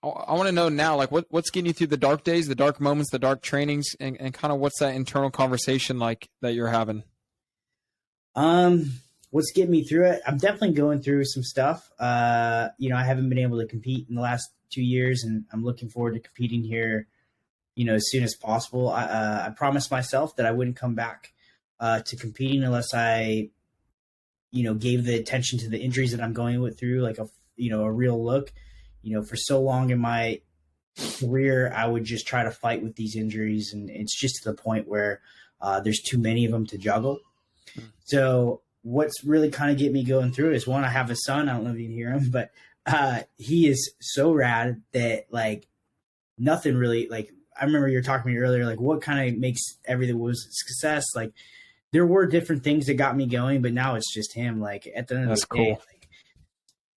I want to know now, like, what's getting you through the dark days, the dark moments, the dark trainings, and kind of what's that internal conversation like that you're having? What's getting me through it? I'm definitely going through some stuff. I haven't been able to compete in the last 2 years, and I'm looking forward to competing here, as soon as possible. I promised myself that I wouldn't come back to competing unless I, gave the attention to the injuries that I'm going through, like a real look. For so long in my career, I would just try to fight with these injuries, and it's just to the point where there's too many of them to juggle. So what's really kind of get me going through is, one, I have a son. I don't know if you can hear him, but he is so rad that, like, nothing really, like, I remember you were talking to me earlier, like, what kind of makes everything was success. Like, there were different things that got me going, but now it's just him. Like, at the end of the day, like,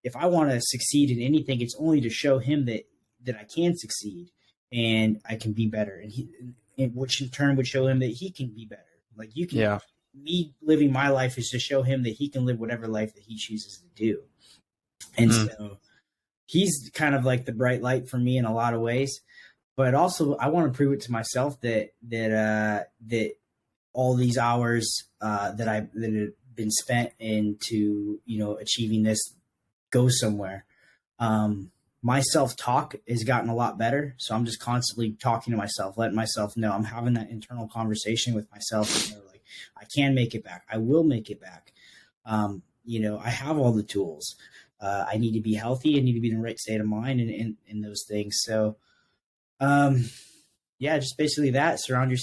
if I want to succeed in anything, it's only to show him that I can succeed and I can be better, and which in turn would show him that he can be better. Like, you can, me living my life is to show him that he can live whatever life that he chooses to do. And so he's kind of like the bright light for me in a lot of ways, but also I want to prove it to myself that all these hours that have been spent into, achieving this go somewhere. My self-talk has gotten a lot better. So I'm just constantly talking to myself, letting myself know, I'm having that internal conversation with myself. Like, I can make it back. I will make it back. I have all the tools. I need to be healthy. I need to be in the right state of mind and those things. So, yeah, just basically that. Surrounded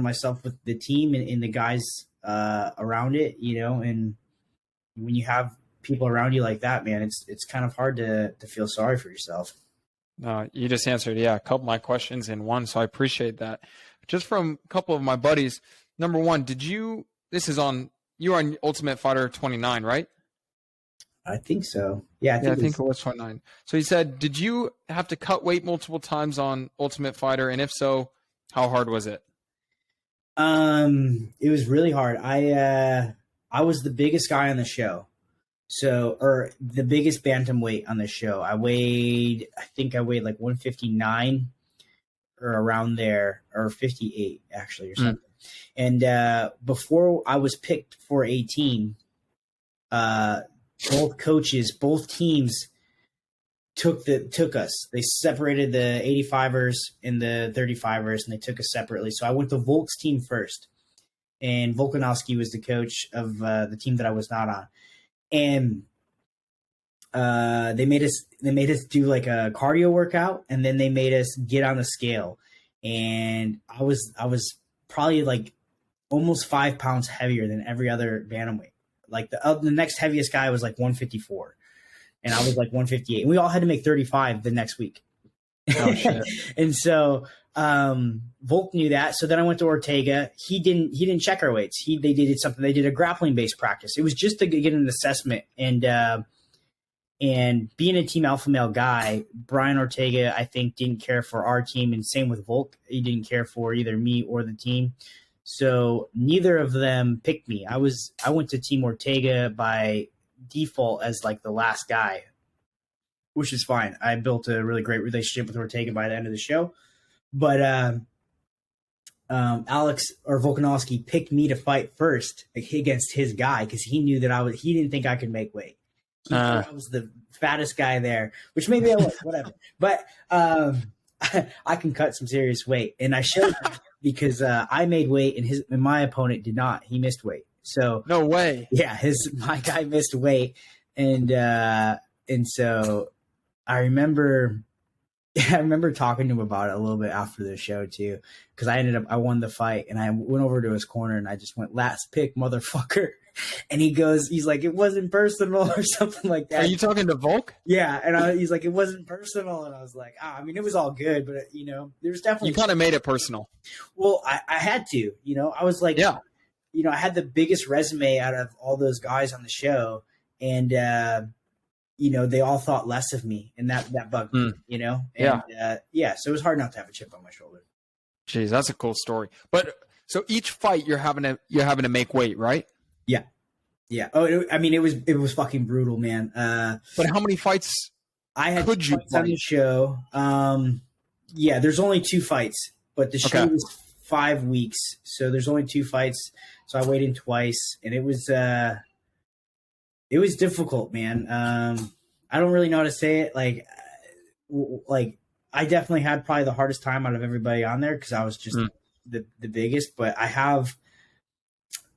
myself with the team and the guys around it, and when you have people around you like that, man, it's kind of hard to feel sorry for yourself. No, you just answered, a couple of my questions in one, so I appreciate that. Just from a couple of my buddies, number one, you were on Ultimate Fighter 29, right? I think so. Yeah, I think it was 29. So he said, did you have to cut weight multiple times on Ultimate Fighter? And if so, how hard was it? It was really hard. I was the biggest guy on the show. Or the biggest bantamweight on the show. I think I weighed like 159 or around there, or 58 actually, or something. And before I was picked for a team, both teams took us. They separated the 85ers and the 35ers, and they took us separately. So I went to Volk's team first, and Volkanovski was the coach of the team that I was not on. And they made us do like a cardio workout, and then they made us get on the scale. And I was probably like almost 5 pounds heavier than every other bantamweight. Like the next heaviest guy was like 154, and I was like 158. And we all had to make 35 the next week. Oh shit! And so Volk knew that. So then I went to Ortega. He didn't check our weights. They did something. They did a grappling based practice. It was just to get an assessment. And being a team alpha male guy, Brian Ortega, I think, didn't care for our team, and same with Volk. He didn't care for either me or the team. So neither of them picked me. I went to Team Ortega by default as like the last guy, which is fine. I built a really great relationship with Ortega by the end of the show. But Alex or Volkanovski picked me to fight first against his guy because he knew that he didn't think I could make weight. He thought I was the fattest guy there, which maybe I was, whatever. But I can cut some serious weight, and I showed that because I made weight and my opponent did not. He missed weight. So no way. Yeah, my guy missed weight, and so I remember talking to him about it a little bit after the show too, because I won the fight, and I went over to his corner and I just went, "Last pick, motherfucker." And he's like, "It wasn't personal," or something like that. Are you talking to Volk? Yeah, and he's like, "It wasn't personal," and I was like, I mean, it was all good, but there's definitely you kind of made it personal. Well, I had to, I was like, yeah, I had the biggest resume out of all those guys on the show, and they all thought less of me, and that bugged me, And, so it was hard not to have a chip on my shoulder. Jeez, that's a cool story. But so each fight you're having to make weight, right? Yeah. Oh, it was fucking brutal, man. But how many fights I had could you fight on the show? There's only 2 fights, but the show was 5 weeks, so there's only 2 fights. So I weighed in twice, and it was difficult, man. I don't really know how to say it. Like I definitely had probably the hardest time out of everybody on there because I was just the biggest. But I have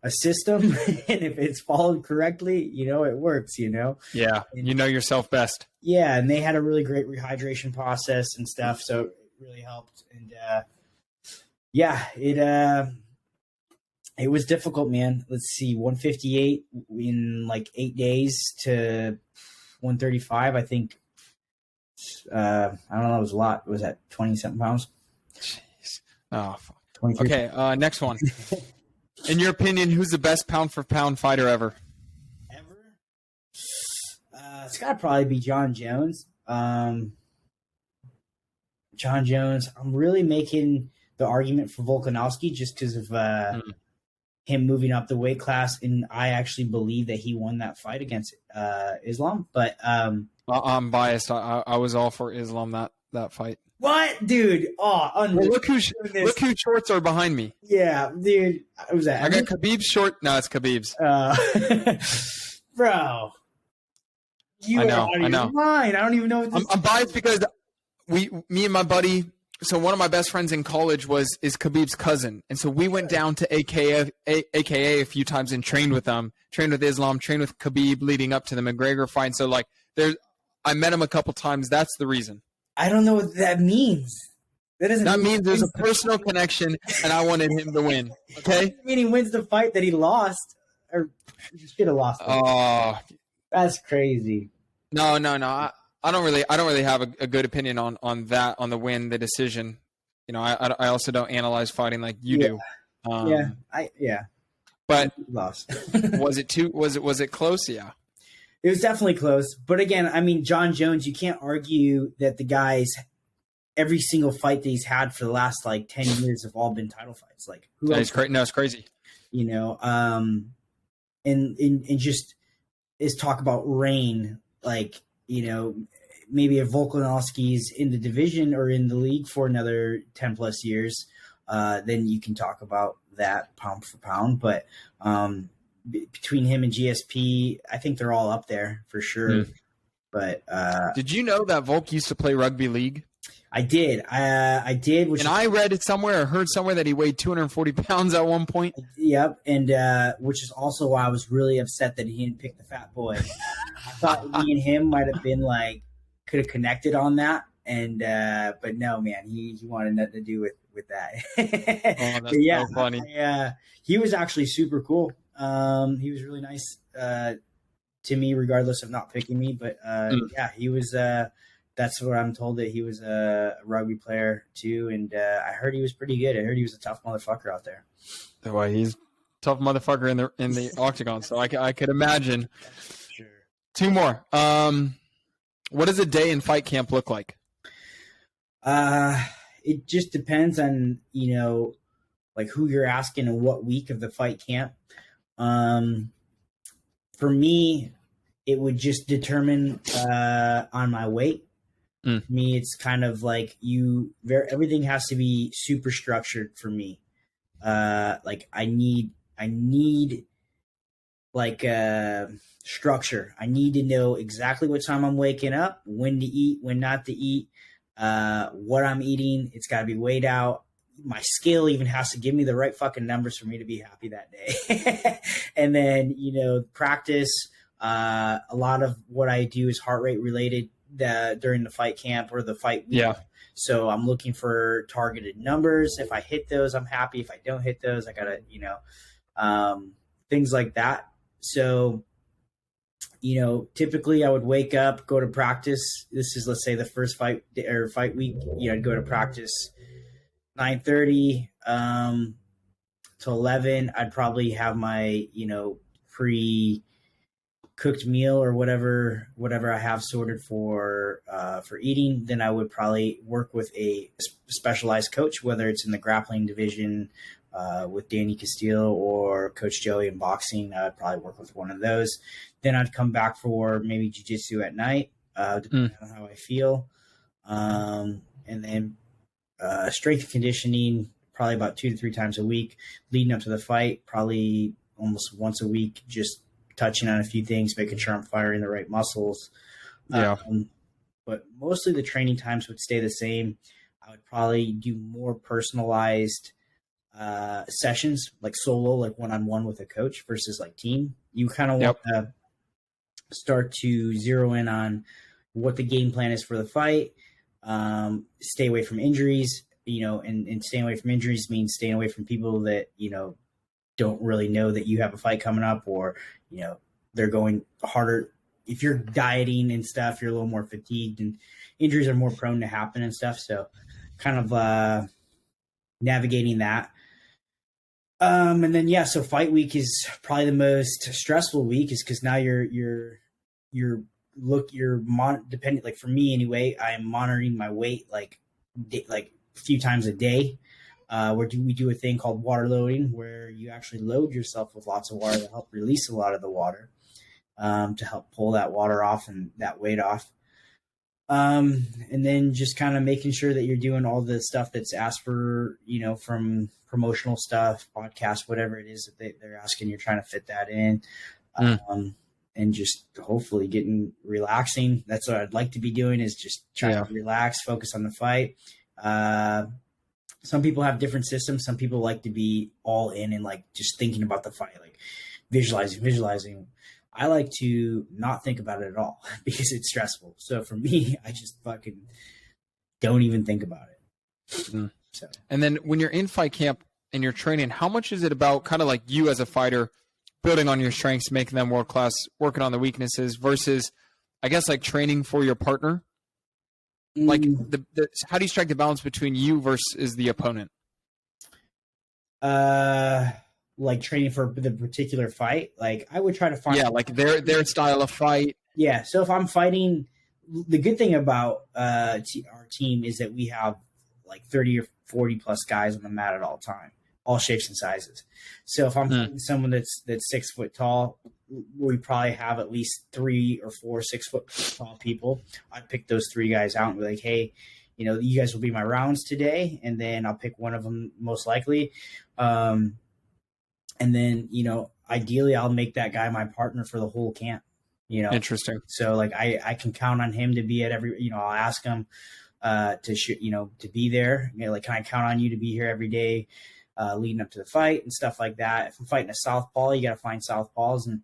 a system, and if it's followed correctly, it works. Yeah, and you know yourself best. Yeah, and they had a really great rehydration process and stuff, so it really helped. And it was difficult, man. Let's see, 158 in like 8 days to 135. I think. I don't know. It was a lot. Was that 20-something pounds? Jeez. Oh. Okay. Next one. In your opinion, who's the best pound for pound fighter ever? It's got to probably be John Jones. John Jones. I'm really making the argument for Volkanovski just because of him moving up the weight class, and I actually believe that he won that fight against Islam. But I'm biased. I was all for Islam that fight. What, dude? Oh, unreal. Well, look whose shorts are behind me. Yeah, dude. What was that? I got Khabib's short. No, it's Khabib's. Bro, you are out of your mind. I don't even know what this I'm biased because me and my buddy. So one of my best friends in college is Khabib's cousin, and so we went down to AKA a few times and trained with them, trained with Islam, trained with Khabib leading up to the McGregor fight. So I met him a couple times. That's the reason. I don't know what that means. That means there's a personal connection, and I wanted him to win. Okay. Doesn't mean he wins the fight that he lost, or he should have lost. Oh, that's crazy. No. I don't really have a good opinion on that, on the win, the decision. You know, I also don't analyze fighting like you do. But lost. was it close? Yeah. It was definitely close. But again, I mean, John Jones, you can't argue that the guys, every single fight that he's had for the last like 10 years have all been title fights. Like who else? No, it's crazy. You know, and just is talk about reign, like, you know, maybe if Volkanovski's in the division or in the league for another 10 plus years, then you can talk about that pound for pound. But between him and GSP, I think they're all up there for sure. But did you know that Volk used to play rugby league? I did. I did. I read it somewhere or heard somewhere that he weighed 240 pounds at one point. Yep. And which is also why I was really upset that he didn't pick the fat boy. I thought me and him might have been like, could have connected on that. And but no, man, he wanted nothing to do with that. Oh, that's so funny. He was actually super cool. He was really nice to me, regardless of not picking me. But yeah, he was. That's what I'm told, that he was a rugby player too, and I heard he was pretty good. I heard he was a tough motherfucker out there. Well, he's a tough motherfucker in the octagon, so I could imagine. Sure. Two more. What does a day in fight camp look like? It just depends on, you know, like who you're asking and what week of the fight camp. For me, it would just determine on my weight. For me, it's kind of like everything has to be super structured for me. Like I need like structure. I need to know exactly what time I'm waking up, when to eat, when not to eat, what I'm eating. It's got to be weighed out. My scale even has to give me the right fucking numbers for me to be happy that day. And then, you know, practice. A lot of what I do is heart rate related during the fight camp or the fight week. Yeah. So I'm looking for targeted numbers. If I hit those, I'm happy. If I don't hit those, I gotta, you know, things like that. So, you know, typically I would wake up, go to practice. This is, let's say, the first fight week. You know, I'd go to practice 9:30 to 11. I'd probably have my, you know, pre-cooked meal or whatever I have sorted for eating. Then I would probably work with a specialized coach, whether it's in the grappling division with Danny Castillo or Coach Joey in boxing. I'd probably work with one of those. Then I'd come back for maybe jiu-jitsu at night, depending on how I feel. And then strength and conditioning, probably about 2 to 3 times a week leading up to the fight, probably almost once a week, just touching on a few things, making sure I'm firing the right muscles. Yeah. But mostly the training times would stay the same. I would probably do more personalized sessions, like solo, like one-on-one with a coach versus like team. You kind of want to start to zero in on what the game plan is for the fight. Stay away from injuries, you know, and staying away from injuries means staying away from people that, you know, don't really know that you have a fight coming up, or, you know, they're going harder. If you're dieting and stuff, you're a little more fatigued and injuries are more prone to happen and stuff. So kind of navigating that. And then, yeah, so fight week is probably the most stressful week, is because now you're depending, like for me anyway, I am monitoring my weight like a few times a day. Where we do a thing called water loading, where you actually load yourself with lots of water to help release a lot of the water, to help pull that water off and that weight off. And then just kind of making sure that you're doing all the stuff that's asked for, you know, from promotional stuff, podcasts, whatever it is that they're asking, you're trying to fit that in. And just hopefully relaxing. That's what I'd like to be doing, is just trying to relax, focus on the fight. Some people have different systems. Some people like to be all in and like just thinking about the fight, like visualizing. I like to not think about it at all because it's stressful. So for me, I just fucking don't even think about it. Mm. So, And then when you're in fight camp and you're training, how much is it about kind of like you as a fighter building on your strengths, making them world class, working on the weaknesses versus, I guess, like training for your partner? Like how do you strike the balance between you versus the opponent? like training for the particular fight, like I would try to find like their style of fight. Yeah, so if I'm fighting, the good thing about our team is that we have like 30 or 40 plus guys on the mat at all time, all shapes and sizes. So if I'm fighting someone that's 6 foot tall, we probably have at least 3 or 4 6 foot tall people. I'd pick those 3 guys out and be like, hey, you know, you guys will be my rounds today, and then I'll pick one of them most likely. And then, you know, ideally I'll make that guy my partner for the whole camp, you know. Interesting. So like I can count on him to be at every, you know, I'll ask him to be there. You know, like, can I count on you to be here every day leading up to the fight and stuff like that. If I'm fighting a southpaw, you got to find southpaws.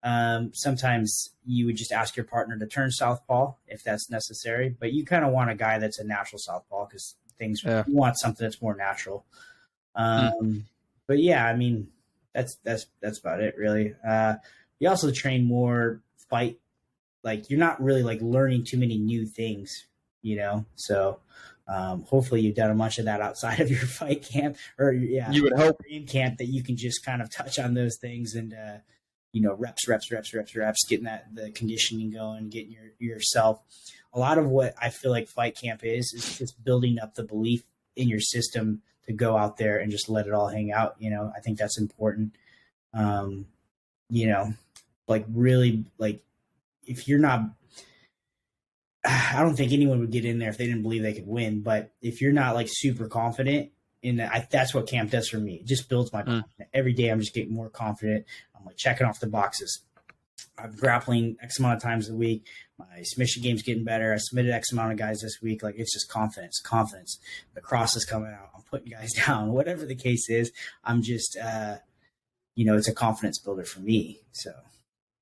And sometimes you would just ask your partner to turn southpaw if that's necessary. But you kind of want a guy that's a natural southpaw because you want something that's more natural. But yeah, I mean, that's about it really. You also train more fight, like you're not really like learning too many new things, you know? So hopefully you've done a bunch of that outside of your fight camp, or you would hope in camp that you can just kind of touch on those things and, you know, reps, getting the conditioning going, getting yourself. A lot of what I feel like fight camp is just building up the belief in your system to go out there and just let it all hang out. You know, I think that's important. You know, like really, like if you're not, I don't think anyone would get in there if they didn't believe they could win. But if you're not like super confident in that, that's what camp does for me. It just builds my confidence. Every day I'm just getting more confident. I'm like checking off the boxes. I'm grappling X amount of times a week. My submission game's getting better. I submitted X amount of guys this week. Like, it's just confidence. The cross is coming out. I'm putting guys down. Whatever the case is, I'm just, you know, it's a confidence builder for me. So,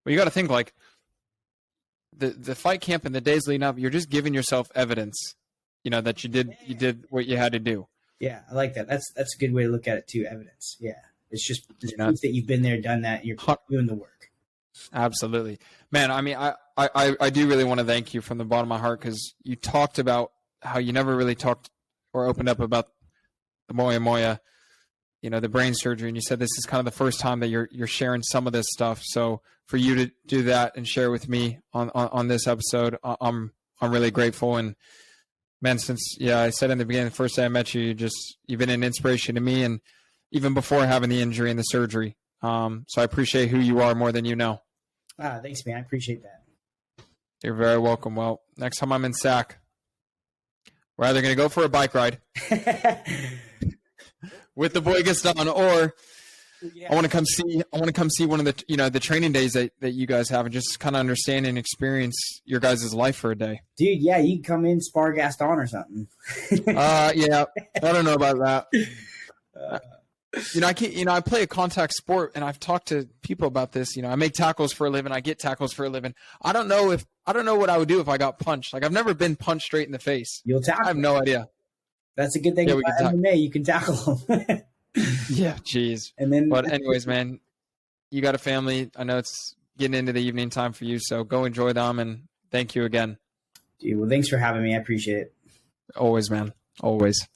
well, you got to think like the fight camp and the days leading up, you're just giving yourself evidence, you know, that you did what you had to do. Yeah, I like that. That's a good way to look at it too. Evidence. Yeah, it's just proof that you've been there, done that, and you're doing the work. Absolutely, man. I mean, I do really want to thank you from the bottom of my heart, because you talked about how you never really talked or opened up about the moya, you know, the brain surgery, and you said this is kind of the first time that you're sharing some of this stuff. So for you to do that and share with me on this episode, I'm really grateful. And man, since I said in the beginning, the first day I met you, you've been an inspiration to me, and even before having the injury and the surgery. So I appreciate who you are more than you know. Thanks, man. I appreciate that. You're very welcome. Well, next time I'm in SAC, we're either going to go for a bike ride with the boy Gaston, or I want to come see one of the, you know, the training days that you guys have, and just kind of understand and experience your guys' life for a day. Dude, yeah, you can come in, spar Gaston or something. Yeah, I don't know about that. You know, I play a contact sport, and I've talked to people about this. You know, I make tackles for a living. I get tackles for a living. I don't know what I would do if I got punched. Like, I've never been punched straight in the face. You'll tackle. I have no idea. That's a good thing about MMA. You can tackle them. Yeah, geez. But anyways, man, you got a family. I know it's getting into the evening time for you, so go enjoy them, and thank you again. Dude, well, thanks for having me. I appreciate it. Always, man. Always.